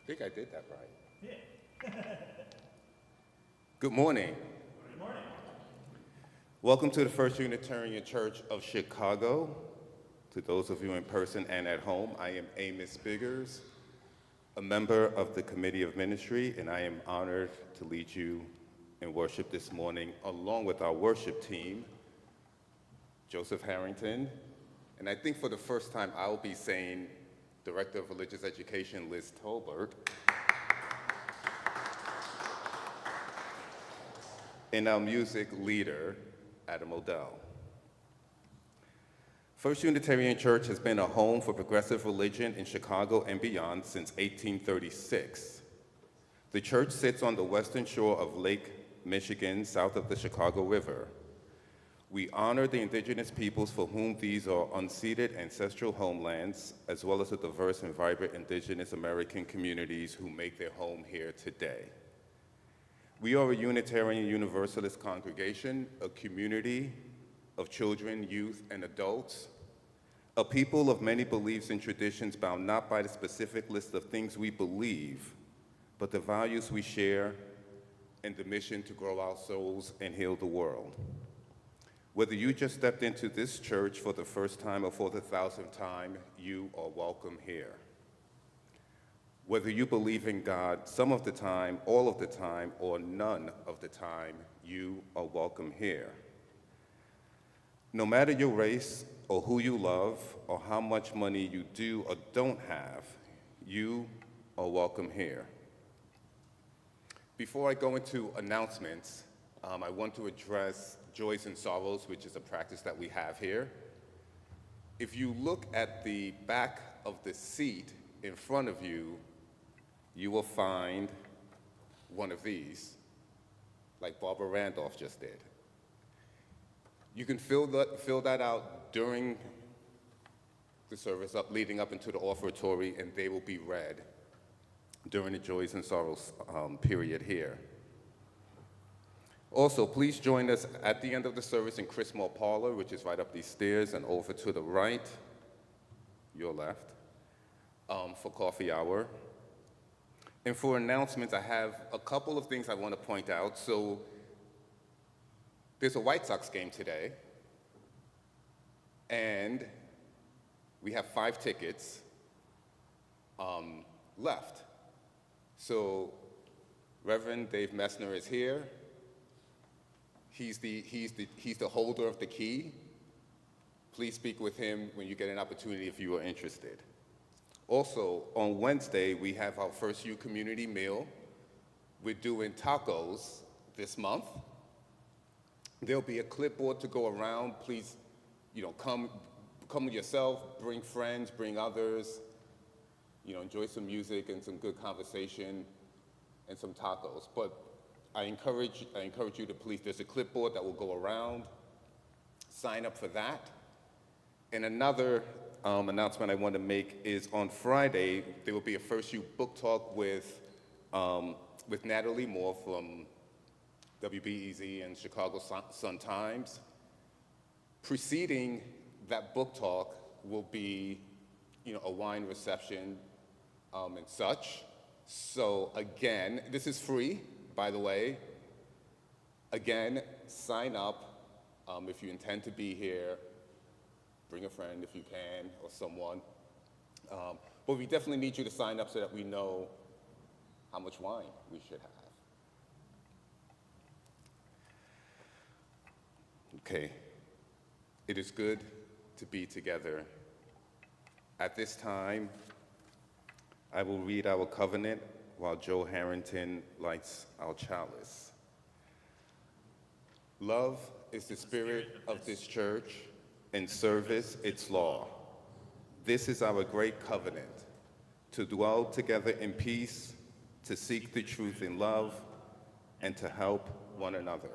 think I did that right. Yeah. Good morning. Good morning. Welcome to the First Unitarian Church of Chicago. To those of you in person and at home, I am Amos Biggers, a member of the Committee of Ministry, and I am honored to lead you in worship this morning, along with our worship team, Joseph Harrington, and I think for the first time I'll be saying Director of Religious Education, Liz Tolbert, and our music leader, Adam Odell. First Unitarian Church has been a home for progressive religion in Chicago and beyond since 1836. The church sits on the western shore of Lake Michigan, south of the Chicago River. We honor the indigenous peoples for whom these are unceded ancestral homelands, as well as the diverse and vibrant indigenous American communities who make their home here today. We are a Unitarian Universalist congregation, a community of children, youth, and adults, a people of many beliefs and traditions bound not by the specific list of things we believe, but the values we share and the mission to grow our souls and heal the world. Whether you just stepped into this church for the first time or for the 1,000th time, you are welcome here. Whether you believe in God some of the time, all of the time, or none of the time, you are welcome here. No matter your race or who you love or how much money you do or don't have, you are welcome here. Before I go into announcements, I want to address joys and sorrows, which is a practice that we have here. If you look at the back of the seat in front of you, you will find one of these, like Barbara Randolph just did. You can fill that out during the service, leading up into the offertory, and they will be read during the joys and sorrows period here. Also, please join us at the end of the service in Chris Moore Parlor, which is right up these stairs and over to the right, your left, for coffee hour. And for announcements, I have a couple of things I want to point out. So there's a White Sox game today, and we have 5 tickets left. So Reverend Dave Messner is here. He's the holder of the key. Please speak with him when you get an opportunity if you are interested. Also, on Wednesday, we have our First U community meal. We're doing tacos this month. There'll be a clipboard to go around. Please, come yourself, bring friends, bring others. Enjoy some music and some good conversation and some tacos. But I encourage you to please, there's a clipboard that will go around. Sign up for that. And another announcement I want to make is on Friday, there will be a First U book talk with Natalie Moore from WBEZ and Chicago Sun-Times. Preceding that book talk will be, a wine reception and such. So again, this is free, by the way. Again, sign up if you intend to be here. Bring a friend if you can, or someone. But we definitely need you to sign up so that we know how much wine we should have. Okay, it is good to be together. At this time, I will read our covenant while Joe Harrington lights our chalice. Love is the spirit of this church, and service its law. This is our great covenant, to dwell together in peace, to seek the truth in love, and to help one another.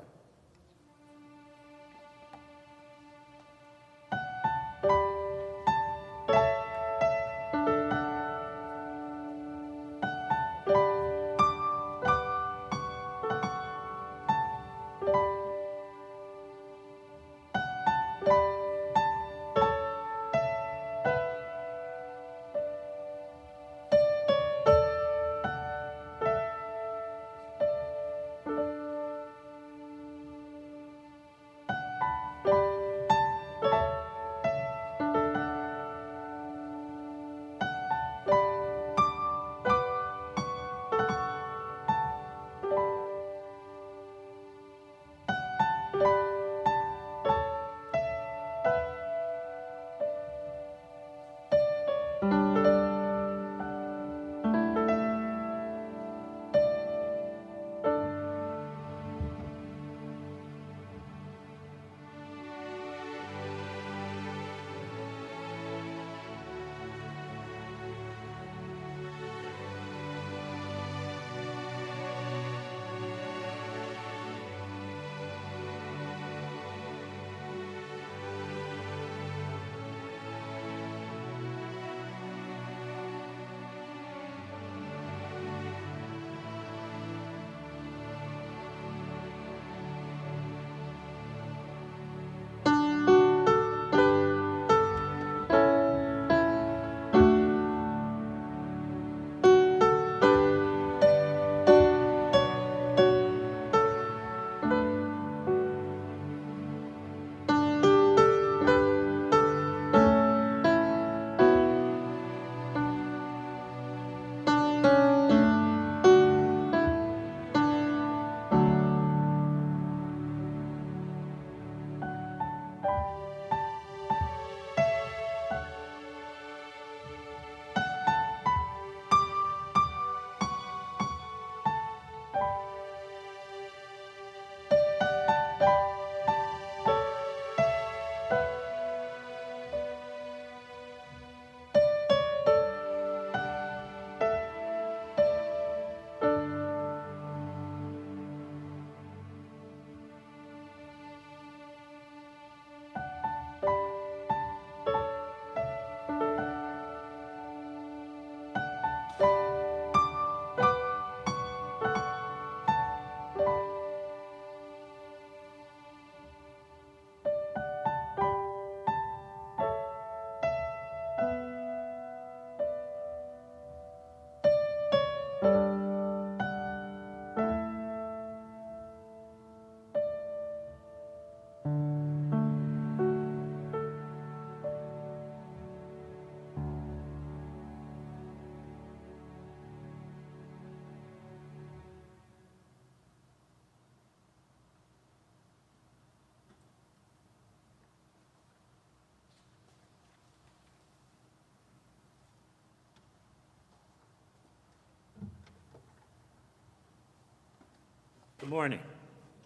Good morning.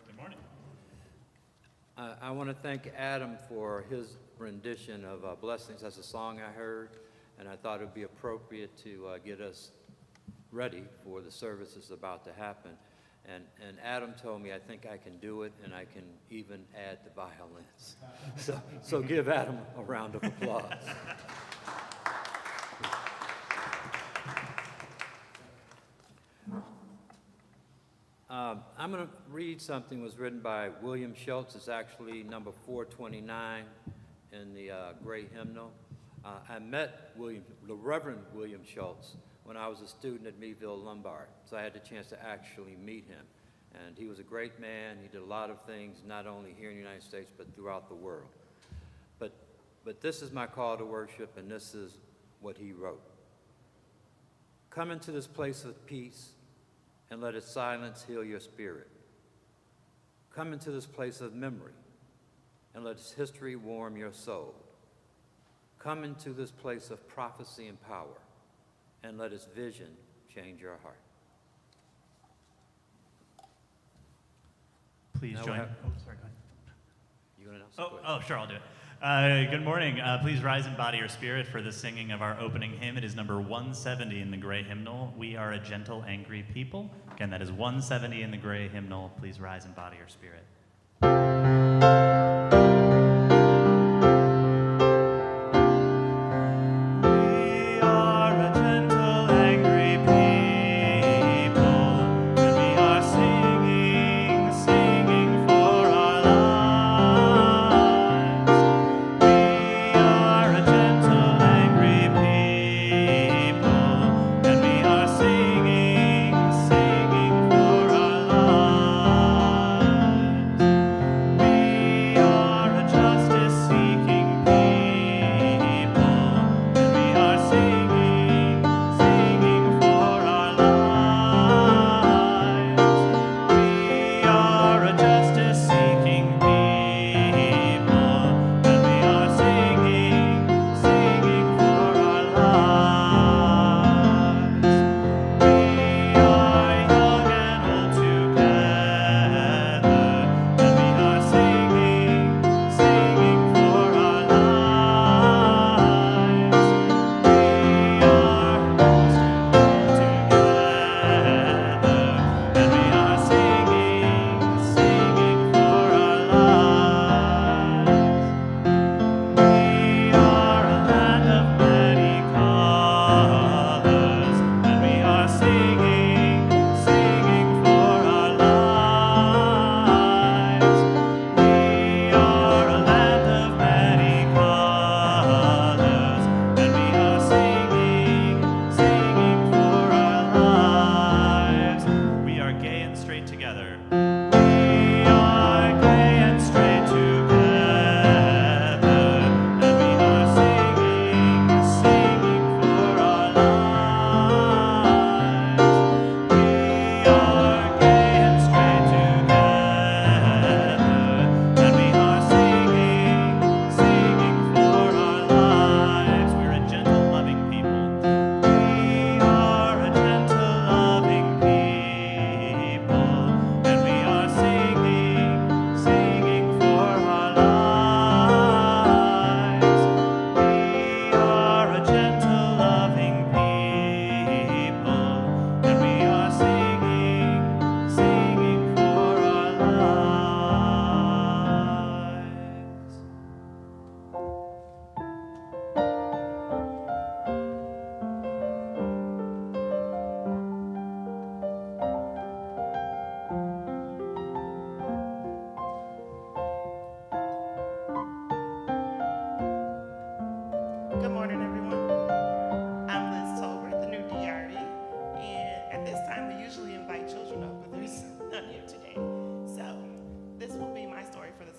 Good morning. I want to thank Adam for his rendition of Blessings. That's a song I heard, and I thought it would be appropriate to get us ready for the service that's about to happen. And Adam told me I think I can do it, and I can even add the violins. So give Adam a round of applause. I'm going to read something that was written by William Schultz. It's actually number 429 in the Gray Hymnal. I met the Reverend William Schultz when I was a student at Meadville Lombard, so I had the chance to actually meet him. And he was a great man. He did a lot of things, not only here in the United States, but throughout the world. But this is my call to worship, and this is what he wrote. Come into this place of peace, and let its silence heal your spirit. Come into this place of memory, and let its history warm your soul. Come into this place of prophecy and power, and let its vision change your heart. Please Now join. we'll have- Oh, sorry, go ahead. You want to announce it? Oh, sure, I'll do it. Good morning. Please rise and body your spirit for the singing of our opening hymn. It is number 170 in the Gray Hymnal. We are a gentle, angry people. Again, that is 170 in the Gray Hymnal. Please rise and body your spirit. We are a gentle, angry people, and we are singing, singing for our lives. We are a gentle, angry people, and we are singing, singing for our lives. We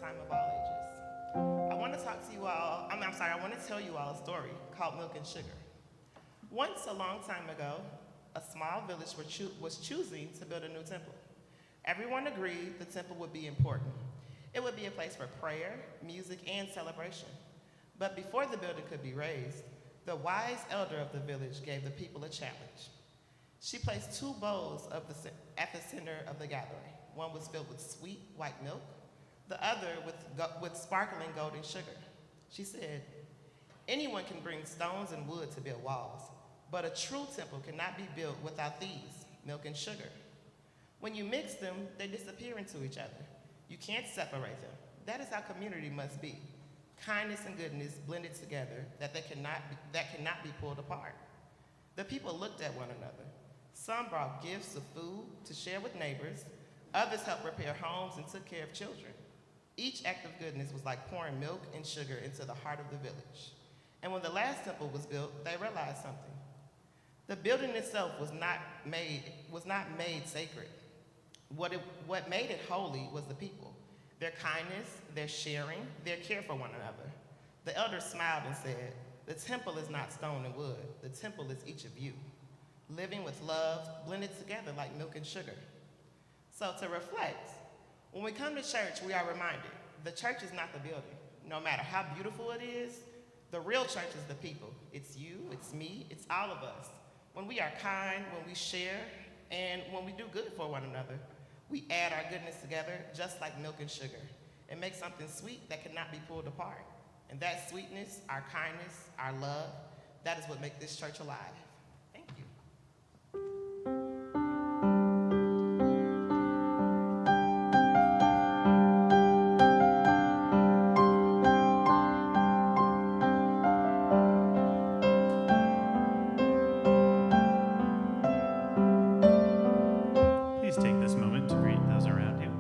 time of all ages. I want to talk to you all, I want to tell you all a story called Milk and Sugar. Once, a long time ago, a small village was choosing to build a new temple. Everyone agreed the temple would be important. It would be a place for prayer, music, and celebration. But before the building could be raised, the wise elder of the village gave the people a challenge. She placed 2 bowls at the center of the gathering. One was filled with sweet white milk, the other with sparkling golden sugar. She said, anyone can bring stones and wood to build walls, but a true temple cannot be built without these, milk and sugar. When you mix them, they disappear into each other. You can't separate them. That is how community must be. Kindness and goodness blended together that cannot be pulled apart. The people looked at one another. Some brought gifts of food to share with neighbors. Others helped repair homes and took care of children. Each act of goodness was like pouring milk and sugar into the heart of the village. And when the last temple was built, they realized something. The building itself was not made sacred. What made it holy was the people, their kindness, their sharing, their care for one another. The elder smiled and said, the temple is not stone and wood. The temple is each of you, living with love, blended together like milk and sugar. So to reflect, when we come to church, we are reminded, the church is not the building. No matter how beautiful it is, the real church is the people. It's you, it's me, it's all of us. When we are kind, when we share, and when we do good for one another, we add our goodness together just like milk and sugar and make something sweet that cannot be pulled apart. And that sweetness, our kindness, our love, that is what makes this church alive. Thank you. Please take this moment to greet those around you.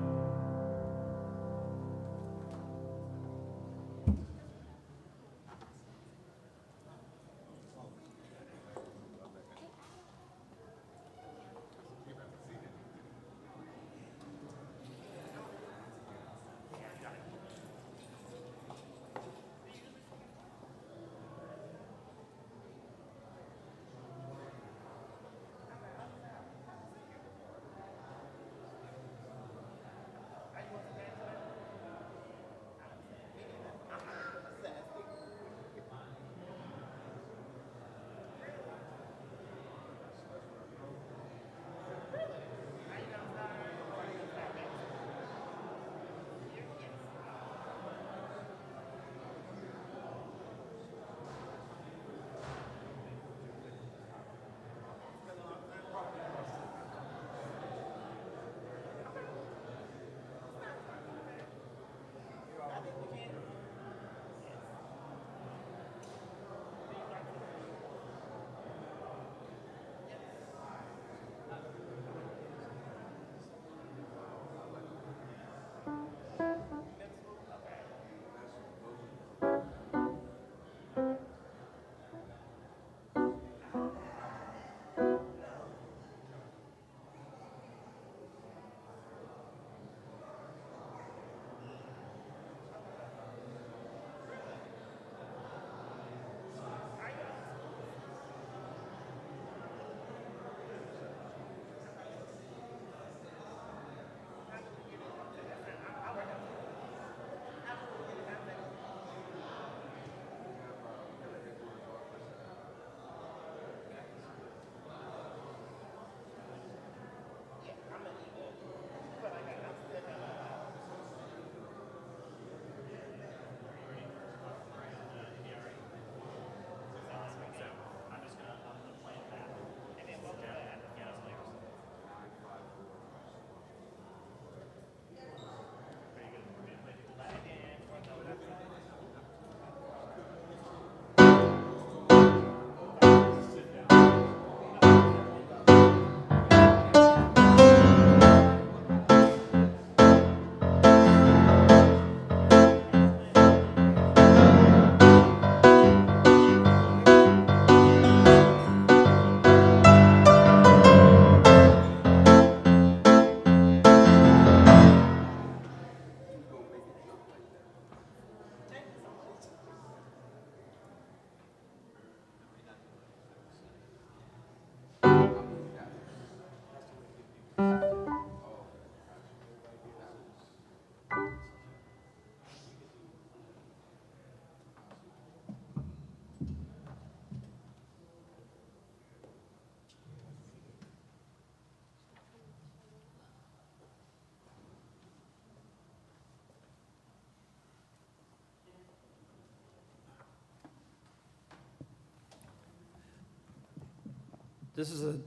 This is a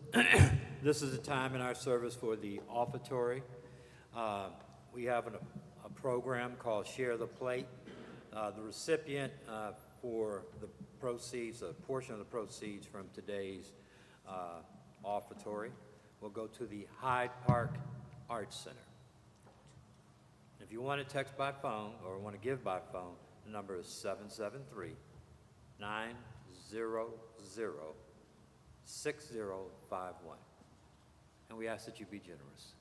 this is a time in our service for the offertory. We have a program called Share the Plate. The recipient for the proceeds, a portion of the proceeds from today's offertory, will go to the Hyde Park Arts Center. If you want to text by phone or want to give by phone, the number is 773-900-6051. And we ask that you be generous.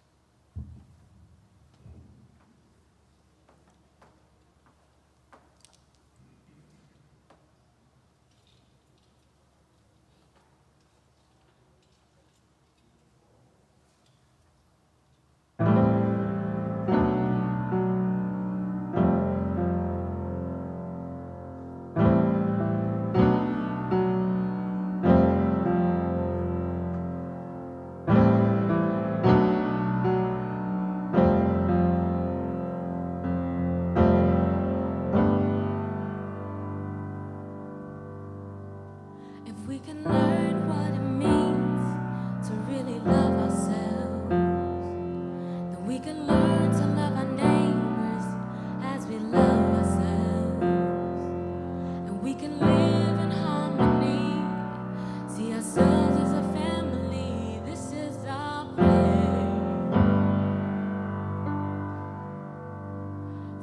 If we can learn what it means to really love ourselves, then we can learn to love our neighbors as we love ourselves. And we can live in harmony, see ourselves as a family. This is our prayer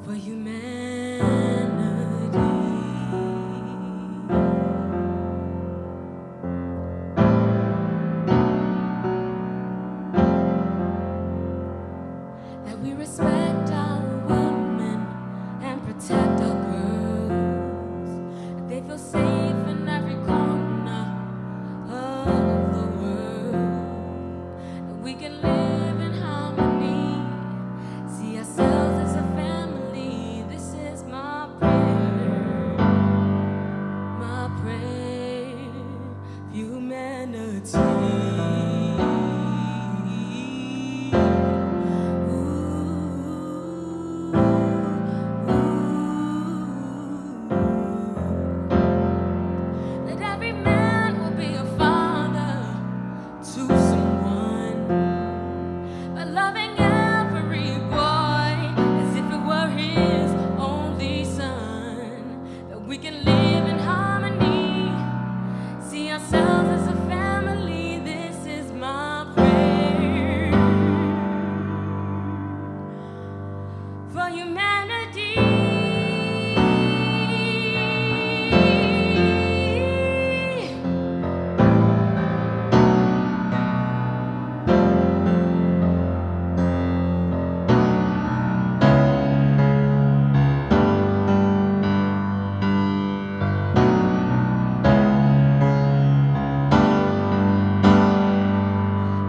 for humanity. That we respect our women and protect our girls. That they feel safe in every corner of the world. That we can live in harmony, see ourselves as a family. This is my prayer for humanity. That every man will be a father to someone, but loving every boy as if it were his only son. That we can live in harmony, see ourselves as a family. This is my prayer for humanity.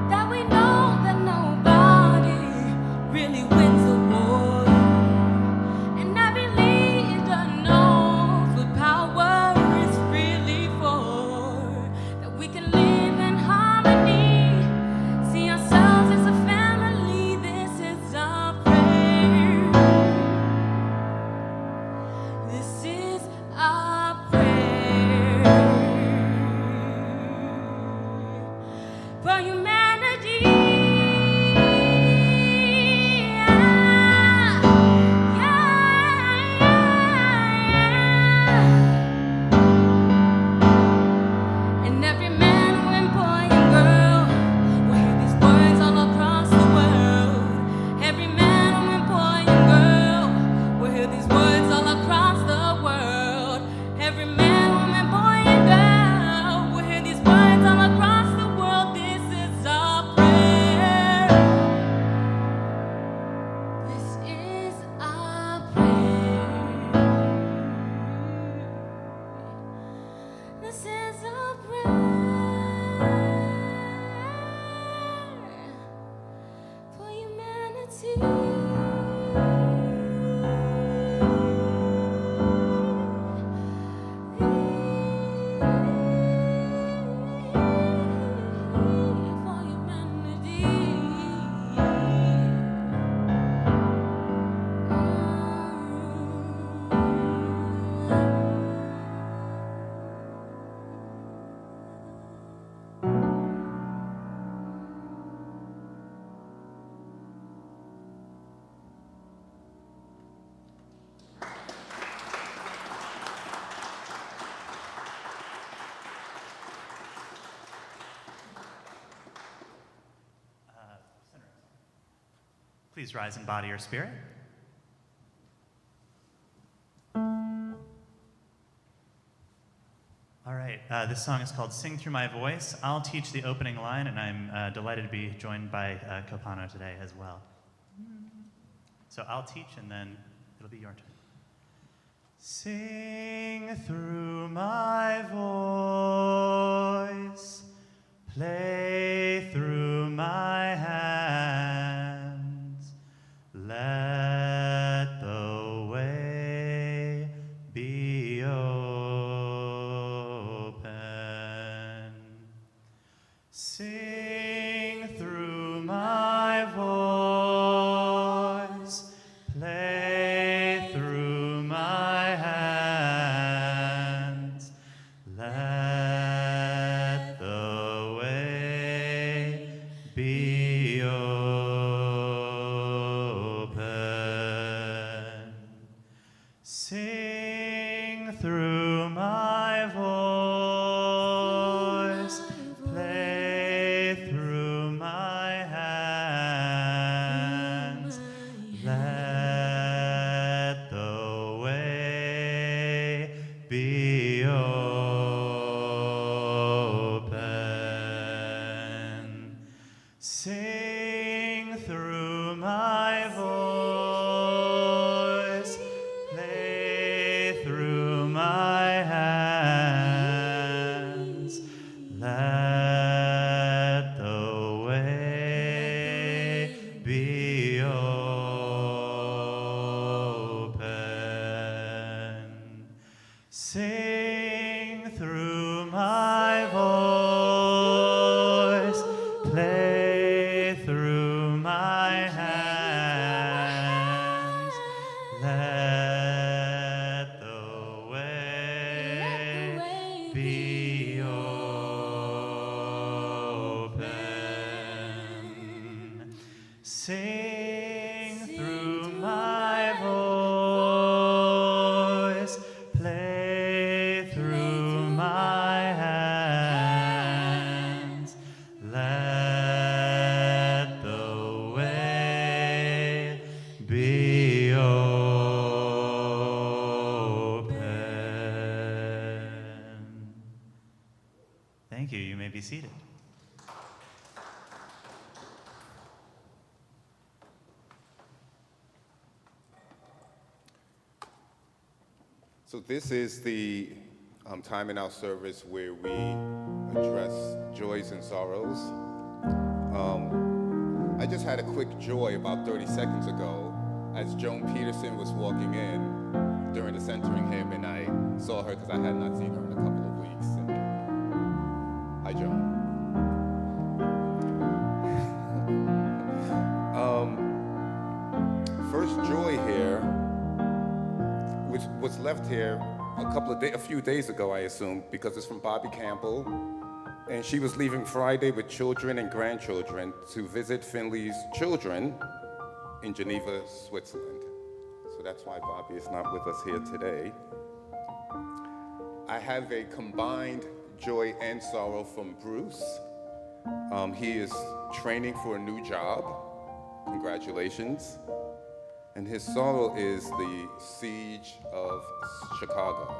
That we know that nobody really wins the war, and every leader knows what power is really for. That we can live in harmony, see ourselves as a family. This is our prayer. This is our prayer for humanity. And every man, woman, boy, and girl will hear these words all across the world. Every man, woman, boy, and girl will hear these words all across the world. Every man, woman, boy, and girl will hear these words all across the world. This is our prayer. This is our prayer. This is our prayer for humanity. Please rise in body or spirit. All right, this song is called Sing Through My Voice. I'll teach the opening line, and I'm delighted to be joined by Copano today as well. So I'll teach, and then it'll be your turn. Sing through my voice, play through my hands, let the way be open. Sing through my voice, play through my hands, let the way be open. Sing through my voice, play through my hands, let the way be open. Sing through my voice, play through my hands, let the way be open. Sing through my voice, play through my hands, let the way be open. Sing through my voice, play through my hands, let the way be open. Thank you. You may be seated. So this is the time in our service where we address joys and sorrows. I just had a quick joy about 30 seconds ago as Joan Peterson was walking in during the centering hymn, and I saw her because I had not seen her in a couple of weeks. And, hi, Joan. First joy here, which was left here a few days ago, I assume, because it's from Bobby Campbell, and she was leaving Friday with children and grandchildren to visit Finley's children in Geneva, Switzerland. So that's why Bobby is not with us here today. I have a combined joy and sorrow from Bruce. He is training for a new job. Congratulations. And his sorrow is the siege of Chicago.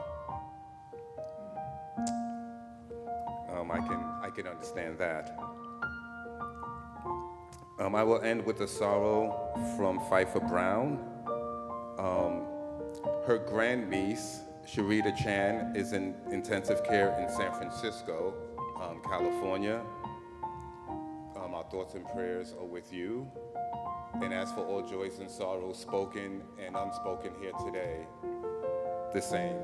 I can understand that. I will end with a sorrow from Pfeiffer Brown. Her grandniece, Sharita Chan, is in intensive care in San Francisco, California. Our thoughts and prayers are with you. And as for all joys and sorrows, spoken and unspoken here today, the same.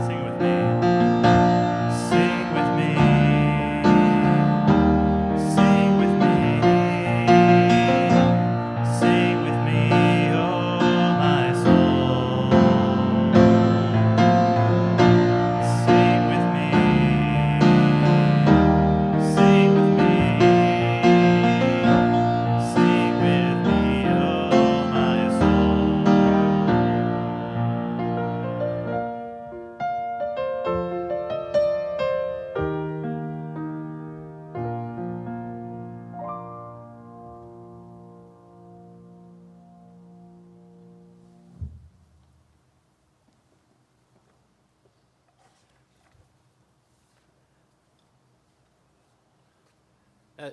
Sing with me. Sing with me. Sing with me. Sing with me, oh my soul. Sing with me. Sing with me. Sing with me, oh my soul.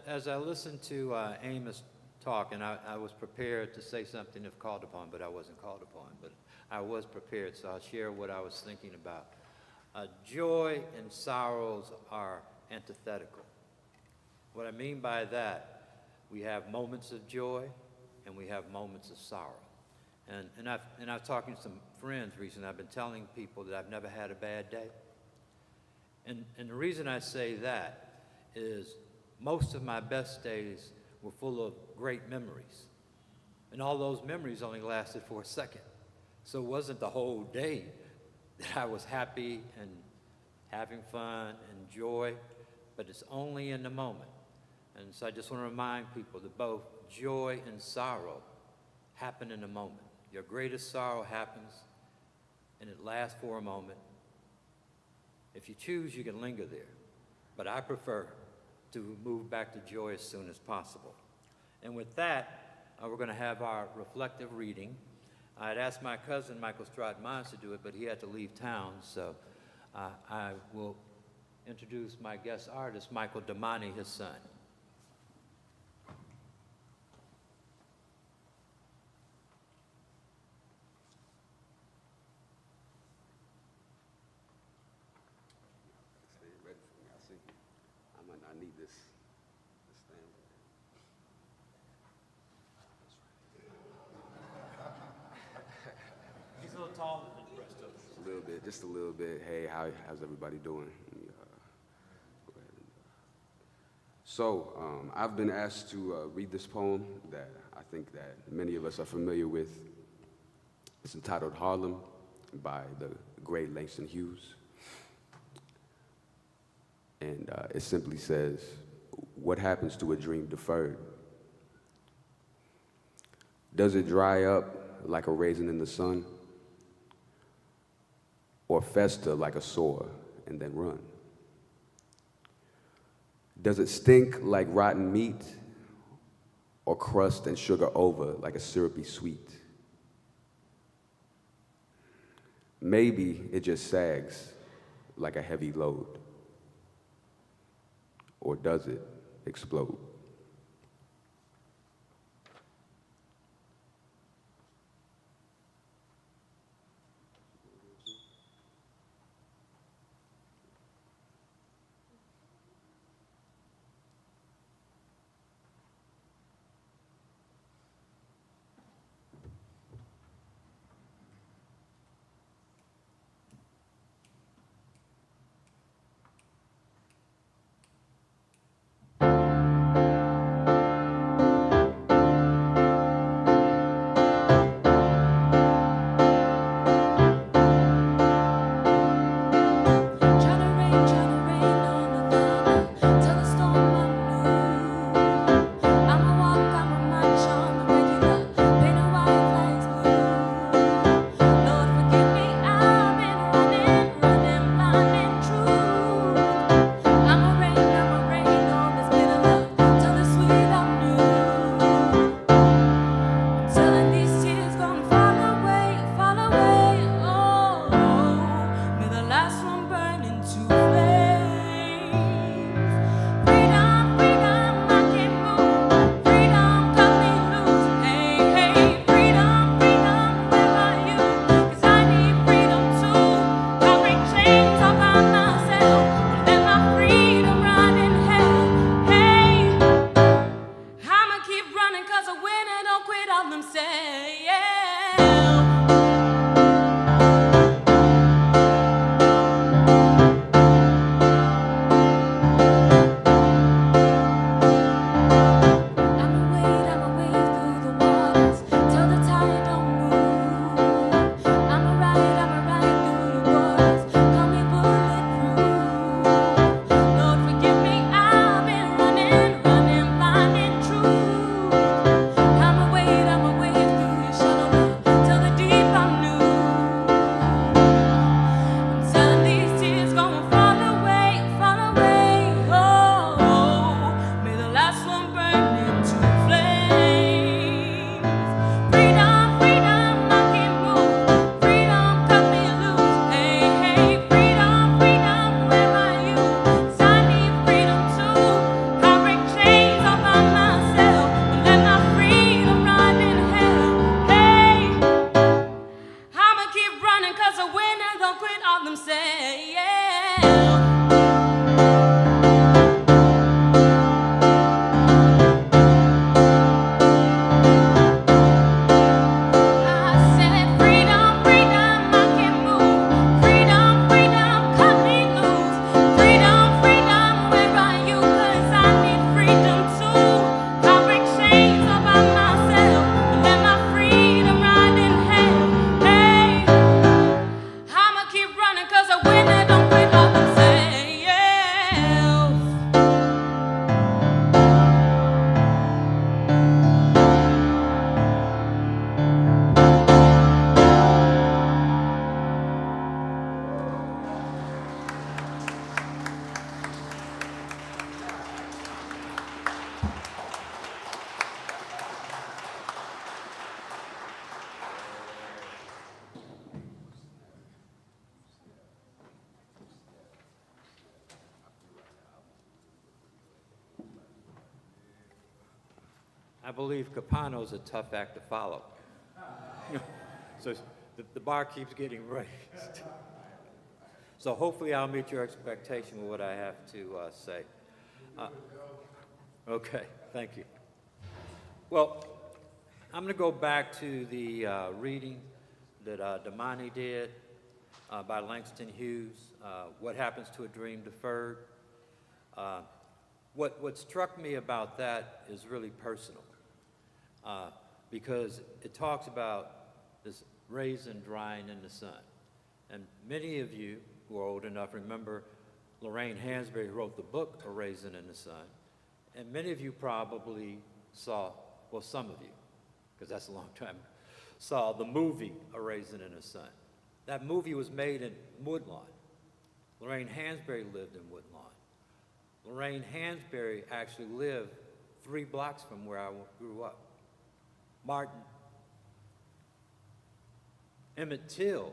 As I listened to Amos talk, and I was prepared to say something if called upon, but I wasn't called upon. But I was prepared, so I'll share what I was thinking about. Joy and sorrows are antithetical. What I mean by that, we have moments of joy and we have moments of sorrow. And I've talking to some friends recently. I've been telling people that I've never had a bad day. And the reason I say that is most of my best days were full of great memories. And all those memories only lasted for a second. So it wasn't the whole day that I was happy and having fun and joy, but it's only in the moment. And so I just want to remind people that both joy and sorrow happen in the moment. Your greatest sorrow happens, and it lasts for a moment. If you choose, you can linger there. But I prefer to move back to joy as soon as possible. And with that, we're going to have our reflective reading. I had asked my cousin, Michael Stratton-Mines, to do it, but he had to leave town, so I will introduce my guest artist, Michael Damani, his son. I might not need this thing. He's a little taller than the rest of us. A little bit, just a little bit. Hey, how's everybody doing? Let me, go ahead and, So, I've been asked to read this poem that I think that many of us are familiar with. It's entitled Harlem by the great Langston Hughes. And it simply says, what happens to a dream deferred? Does it dry up like a raisin in the sun? Or fester like a sore and then run? Does it stink like rotten meat? Or crust and sugar over like a syrupy sweet? Maybe it just sags like a heavy load. Or does it explode? I believe Capano's a tough act to follow. So the bar keeps getting raised. So hopefully I'll meet your expectation with what I have to say. Okay, thank you. Well, I'm going to go back to the reading that Damani did by Langston Hughes, What Happens to a Dream Deferred. What struck me about that is really personal, because it talks about this raisin drying in the sun. And many of you who are old enough remember Lorraine Hansberry, who wrote the book A Raisin in the Sun. And many of you probably saw, well, some of you, because that's a long time, saw the movie A Raisin in the Sun. That movie was made in Woodlawn. Lorraine Hansberry lived in Woodlawn. Lorraine Hansberry actually lived 3 blocks from where I grew up. Martin Emmett Till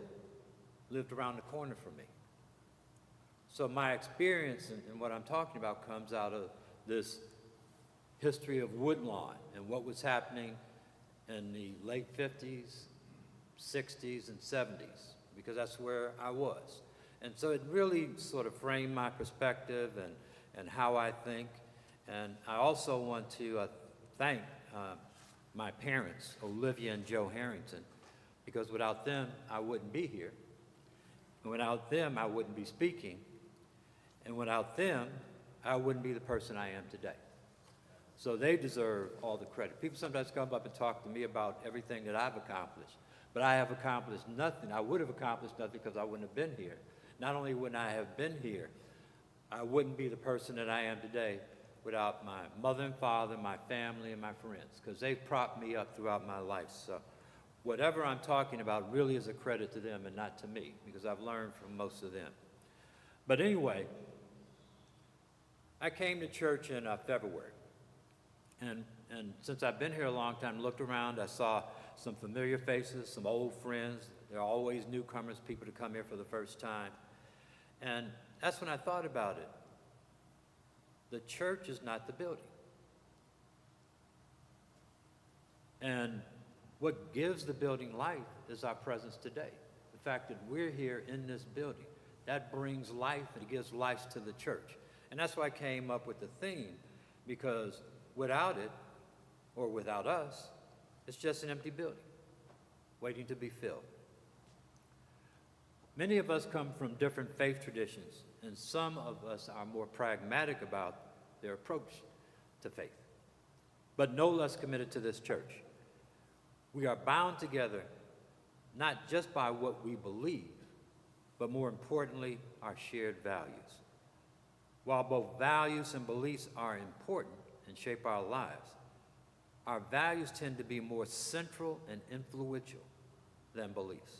lived around the corner from me. So my experience and what I'm talking about comes out of this history of Woodlawn and what was happening in the late 50s, 60s, and 70s, because that's where I was. And so it really sort of framed my perspective and how I think. And I also want to thank my parents, Olivia and Joe Harrington, because without them, I wouldn't be here. And without them, I wouldn't be speaking. And without them, I wouldn't be the person I am today. So they deserve all the credit. People sometimes come up and talk to me about everything that I've accomplished, but I have accomplished nothing. I would have accomplished nothing because I wouldn't have been here. Not only wouldn't I have been here, I wouldn't be the person that I am today without my mother and father, my family, and my friends, because they've propped me up throughout my life. So whatever I'm talking about really is a credit to them and not to me, because I've learned from most of them. But anyway, I came to church in February. And since I've been here a long time, looked around, I saw some familiar faces, some old friends. There are always newcomers, people to come here for the first time. And that's when I thought about it. The church is not the building. And what gives the building life is our presence today. The fact that we're here in this building, that brings life, and it gives life to the church. And that's why I came up with the theme, because without it, or without us, it's just an empty building, waiting to be filled. Many of us come from different faith traditions, and some of us are more pragmatic about their approach to faith, but no less committed to this church. We are bound together not just by what we believe, but more importantly, our shared values. While both values and beliefs are important and shape our lives, our values tend to be more central and influential than beliefs.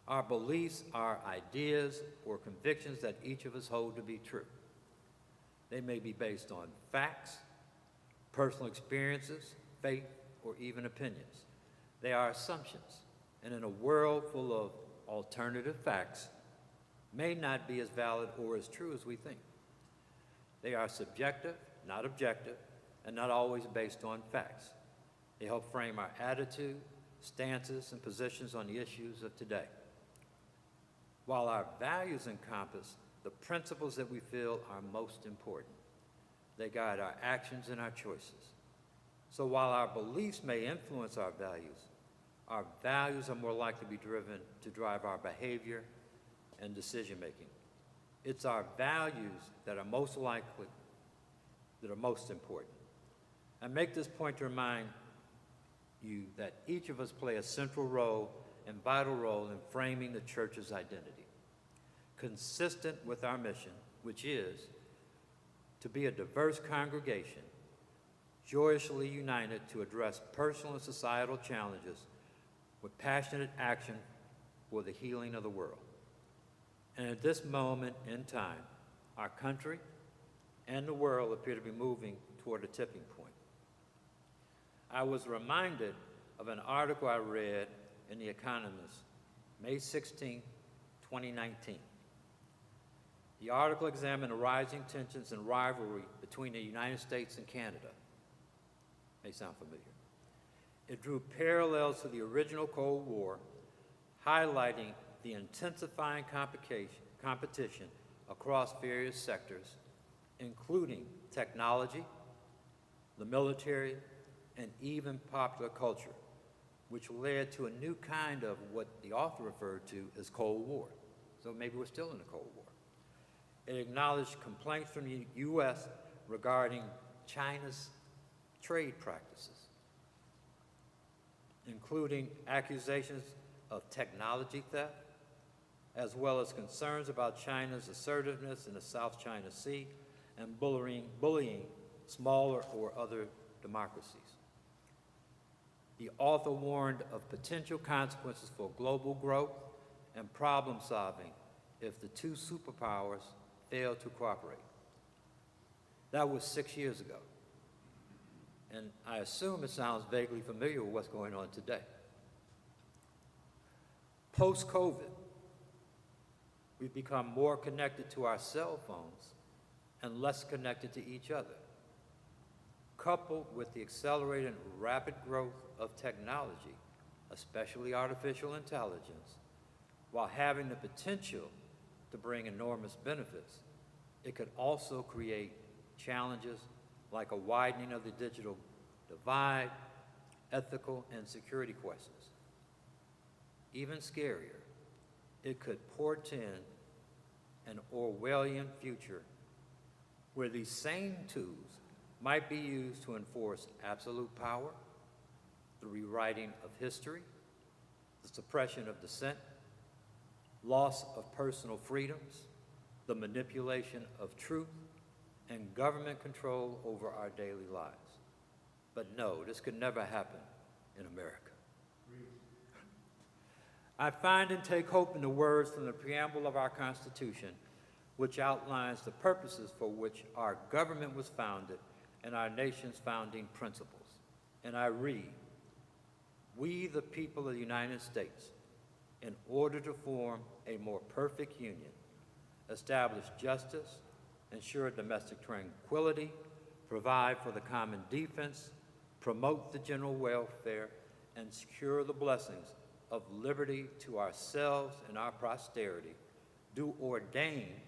Our beliefs are ideas or convictions that each of us hold to be true. They may be based on facts, personal experiences, faith, or even opinions. They are assumptions, and in a world full of alternative facts, may not be as valid or as true as we think. They are subjective, not objective, and not always based on facts. They help frame our attitude, stances, and positions on the issues of today. While our values encompass the principles that we feel are most important, they guide our actions and our choices. So while our beliefs may influence our values are more likely to be driven to drive our behavior and decision-making. It's our values that are most likely, that are most important. I make this point to remind you that each of us play a central role and vital role in framing the church's identity, consistent with our mission, which is to be a diverse congregation, joyously united to address personal and societal challenges with passionate action for the healing of the world. And at this moment in time, our country and the world appear to be moving toward a tipping point. I was reminded of an article I read in The Economist, May 16, 2019. The article examined the rising tensions and rivalry between the United States and Canada. May sound familiar. It drew parallels to the original Cold War, highlighting the intensifying competition across various sectors, including technology, the military, and even popular culture, which led to a new kind of what the author referred to as Cold War. So maybe we're still in the Cold War. It acknowledged complaints from the U.S. regarding China's trade practices, including accusations of technology theft, as well as concerns about China's assertiveness in the South China Sea and bullying smaller or other democracies. The author warned of potential consequences for global growth and problem solving if the two superpowers failed to cooperate. That was 6 years ago. And I assume it sounds vaguely familiar with what's going on today. Post-COVID, we've become more connected to our cell phones and less connected to each other. Coupled with the accelerated rapid growth of technology, especially artificial intelligence, while having the potential to bring enormous benefits, it could also create challenges like a widening of the digital divide, ethical and security questions. Even scarier, it could portend an Orwellian future where these same tools might be used to enforce absolute power, the rewriting of history, the suppression of dissent, loss of personal freedoms, the manipulation of truth, and government control over our daily lives. But no, this could never happen in America. I find and take hope in the words from the preamble of our Constitution, which outlines the purposes for which our government was founded and our nation's founding principles. And I read, "We, the people of the United States, in order to form a more perfect union, establish justice, ensure domestic tranquility, provide for the common defense, promote the general welfare, and secure the blessings of liberty to ourselves and our posterity, do ordain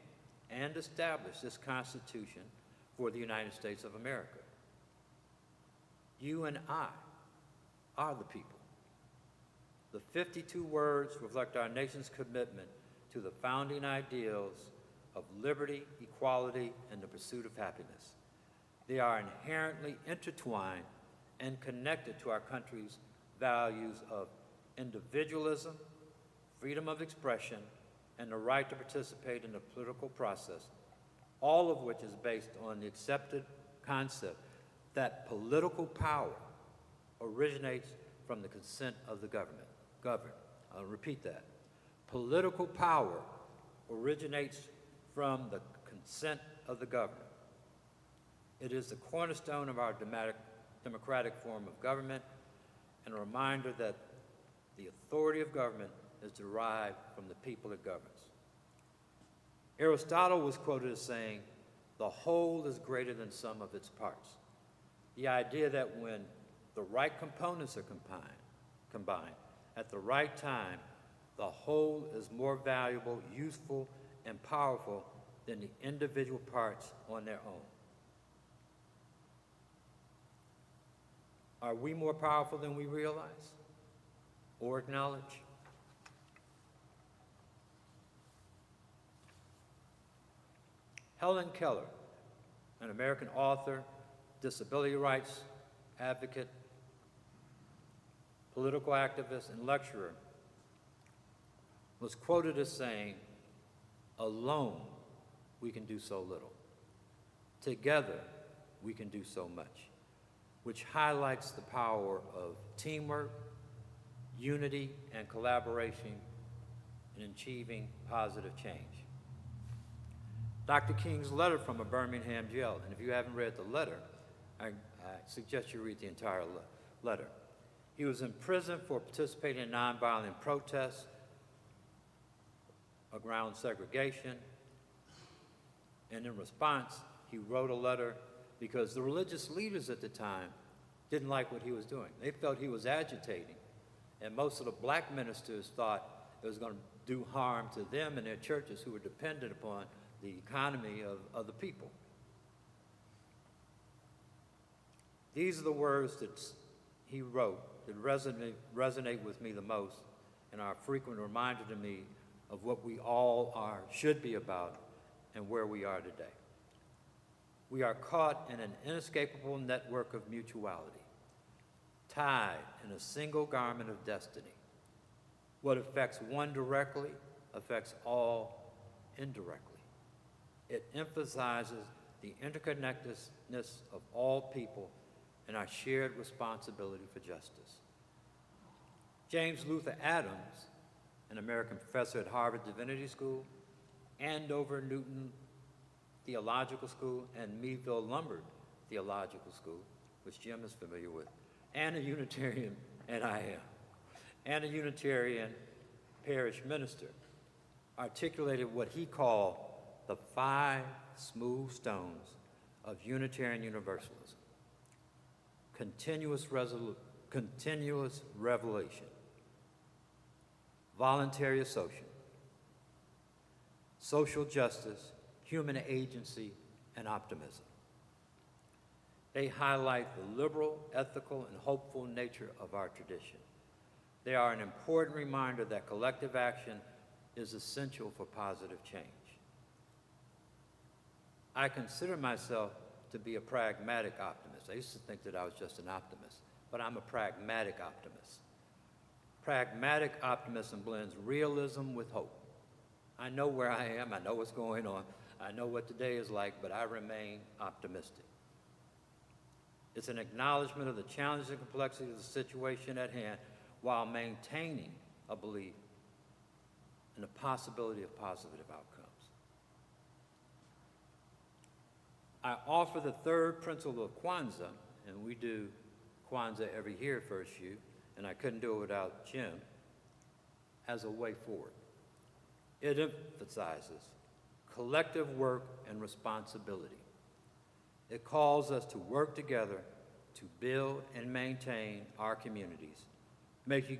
and establish this Constitution for the United States of America." You and I are the people. The 52 words reflect our nation's commitment to the founding ideals of liberty, equality, and the pursuit of happiness. They are inherently intertwined and connected to our country's values of individualism, freedom of expression, and the right to participate in the political process, all of which is based on the accepted concept that political power originates from the consent of the governed. I'll repeat that. Political power originates from the consent of the governed. It is the cornerstone of our democratic form of government and a reminder that the authority of government is derived from the people it governs. Aristotle was quoted as saying, "The whole is greater than some of its parts." The idea that when the right components are combined at the right time, the whole is more valuable, useful, and powerful than the individual parts on their own. Are we more powerful than we realize or acknowledge? Helen Keller, an American author, disability rights advocate, political activist, and lecturer, was quoted as saying, "Alone, we can do so little. Together, we can do so much," which highlights the power of teamwork, unity, and collaboration in achieving positive change. Dr. King's letter from a Birmingham jail, and if you haven't read the letter, I suggest you read the entire letter. He was in prison for participating in nonviolent protests around segregation, and in response, he wrote a letter because the religious leaders at the time didn't like what he was doing. They felt he was agitating. And most of the black ministers thought it was going to do harm to them and their churches who were dependent upon the economy of the people. These are the words that he wrote that resonate with me the most and are a frequent reminder to me of what we all should be about and where we are today. We are caught in an inescapable network of mutuality, tied in a single garment of destiny. What affects one directly affects all indirectly. It emphasizes the interconnectedness of all people and our shared responsibility for justice. James Luther Adams, an American professor at Harvard Divinity School, Andover Newton Theological School, and Meadville Lombard Theological School, which Jim is familiar with, and a Unitarian, and I am, and a Unitarian parish minister, articulated what he called the 5 smooth stones of Unitarian Universalism: continuous revelation, voluntary association, social justice, human agency, and optimism. They highlight the liberal, ethical, and hopeful nature of our tradition. They are an important reminder that collective action is essential for positive change. I consider myself to be a pragmatic optimist. I used to think that I was just an optimist, but I'm a pragmatic optimist. Pragmatic optimism blends realism with hope. I know where I am, I know what's going on, I know what today is like, but I remain optimistic. It's an acknowledgement of the challenges and complexity of the situation at hand while maintaining a belief in the possibility of positive outcomes. I offer the third principle of Kwanzaa, and we do Kwanzaa every year, First U, and I couldn't do it without Jim, as a way forward. It emphasizes collective work and responsibility. It calls us to work together to build and maintain our communities, make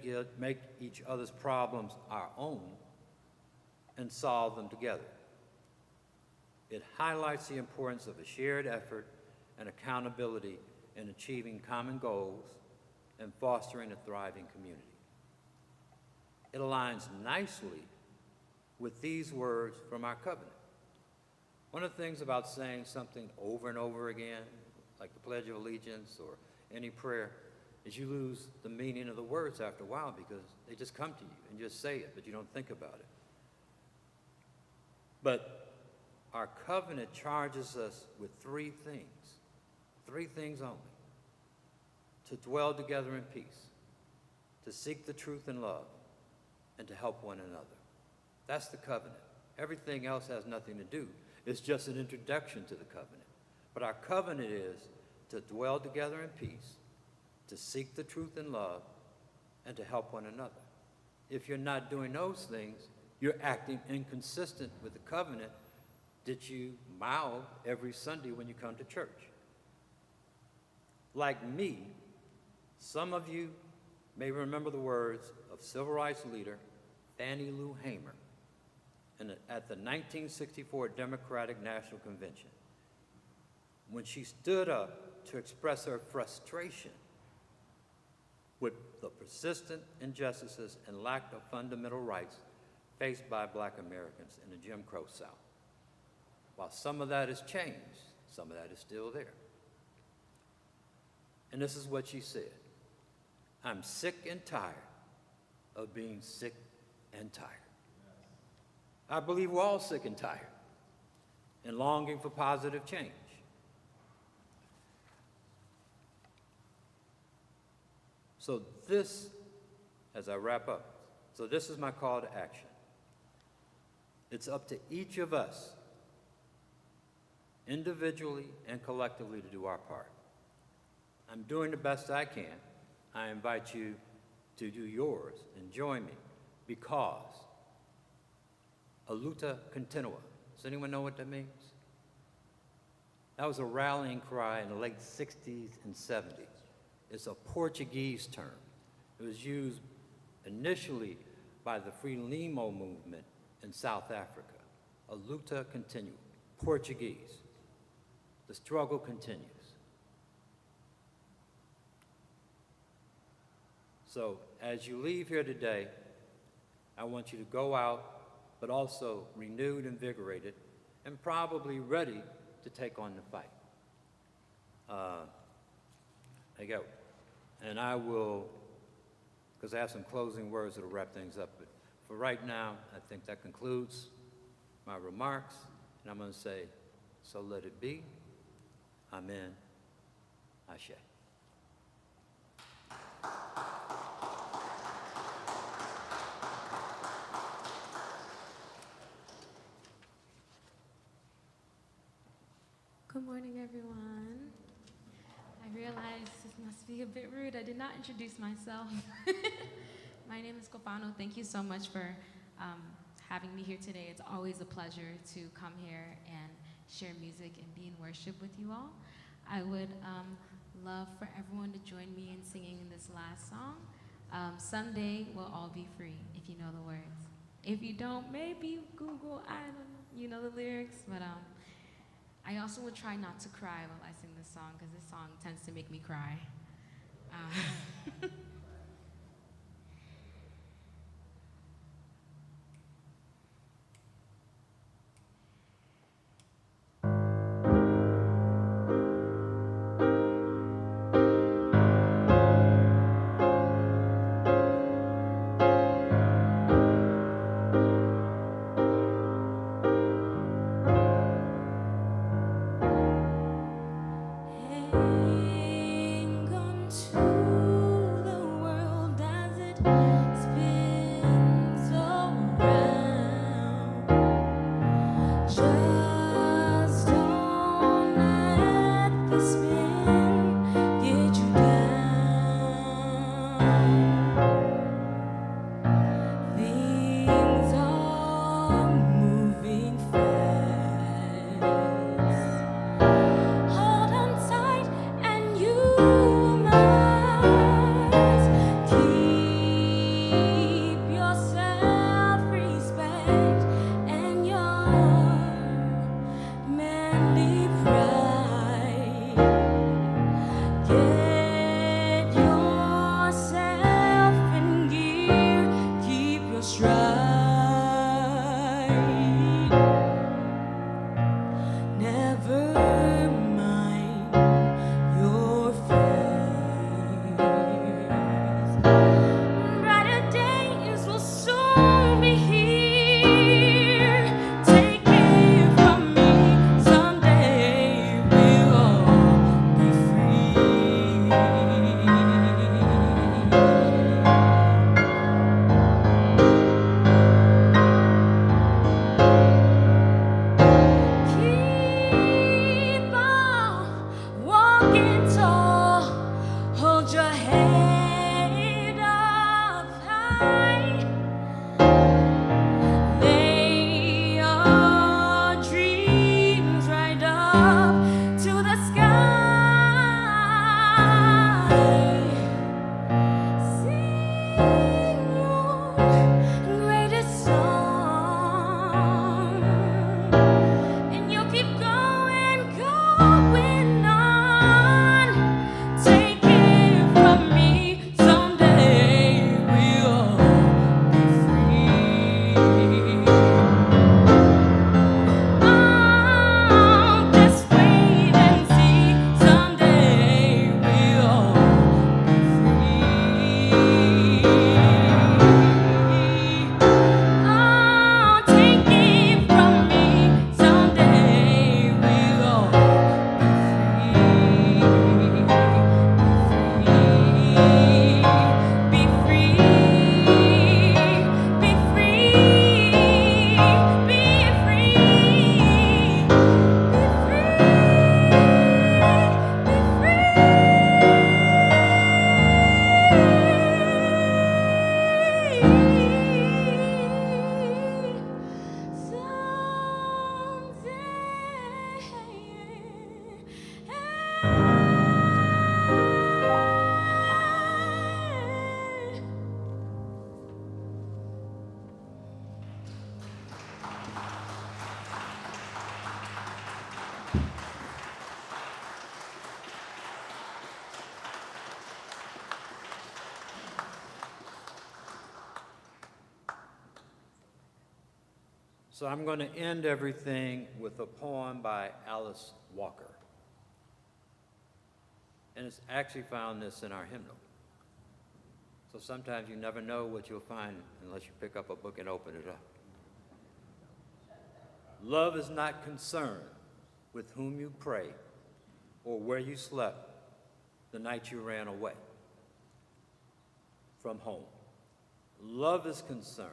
each other's problems our own, and solve them together. It highlights the importance of a shared effort and accountability in achieving common goals and fostering a thriving community. It aligns nicely with these words from our covenant. One of the things about saying something over and over again, like the Pledge of Allegiance or any prayer, is you lose the meaning of the words after a while because they just come to you and you just say it, but you don't think about it. But our covenant charges us with 3 things only: to dwell together in peace, to seek the truth in love, and to help one another. That's the covenant. Everything else has nothing to do. It's just an introduction to the covenant. But our covenant is to dwell together in peace, to seek the truth in love, and to help one another. If you're not doing those things, you're acting inconsistent with the covenant that you mouth every Sunday when you come to church. Like me, some of you may remember the words of civil rights leader Fannie Lou Hamer at the 1964 Democratic National Convention, when she stood up to express her frustration with the persistent injustices and lack of fundamental rights faced by Black Americans in the Jim Crow South. While some of that has changed, some of that is still there. And this is what she said: "I'm sick and tired of being sick and tired." I believe we're all sick and tired and longing for positive change. So this, as I wrap up, this is my call to action. It's up to each of us, individually and collectively, to do our part. I'm doing the best I can. I invite you to do yours and join me, because Aluta Continua. Does anyone know what that means? That was a rallying cry in the late 60s and 70s It's a Portuguese term. It was used initially by the Frelimo movement in South Africa. A luta continua, Portuguese. The struggle continues. So as you leave here today, I want you to go out, but also renewed, invigorated, and probably ready to take on the fight. There you go. And I will, because I have some closing words that'll wrap things up, but for right now, I think that concludes my remarks, and I'm going to say, so let it be. Amen. Ashe. Good morning, everyone. I realize this must be a bit rude. I did not introduce myself. My name is Copano. Thank you so much for having me here today. It's always a pleasure to come here and share music and be in worship with you all. I would love for everyone to join me in singing this last song. Someday we'll all be free, if you know the words. If you don't, maybe Google, I don't know, you know the lyrics, but I also would try not to cry while I sing this song, because this song tends to make me cry. Hang on to the So I'm going to end everything with a poem by Alice Walker. And it's actually found this in our hymnal. So sometimes you never know what you'll find unless you pick up a book and open it up. Love is not concerned with whom you pray or where you slept the night you ran away from home. Love is concerned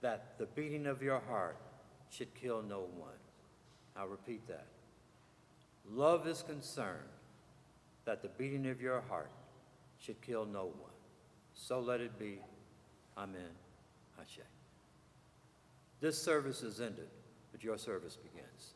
that the beating of your heart should kill no one. I'll repeat that. Love is concerned that the beating of your heart should kill no one. So let it be. Amen. Ashe. This service is ended, but your service begins.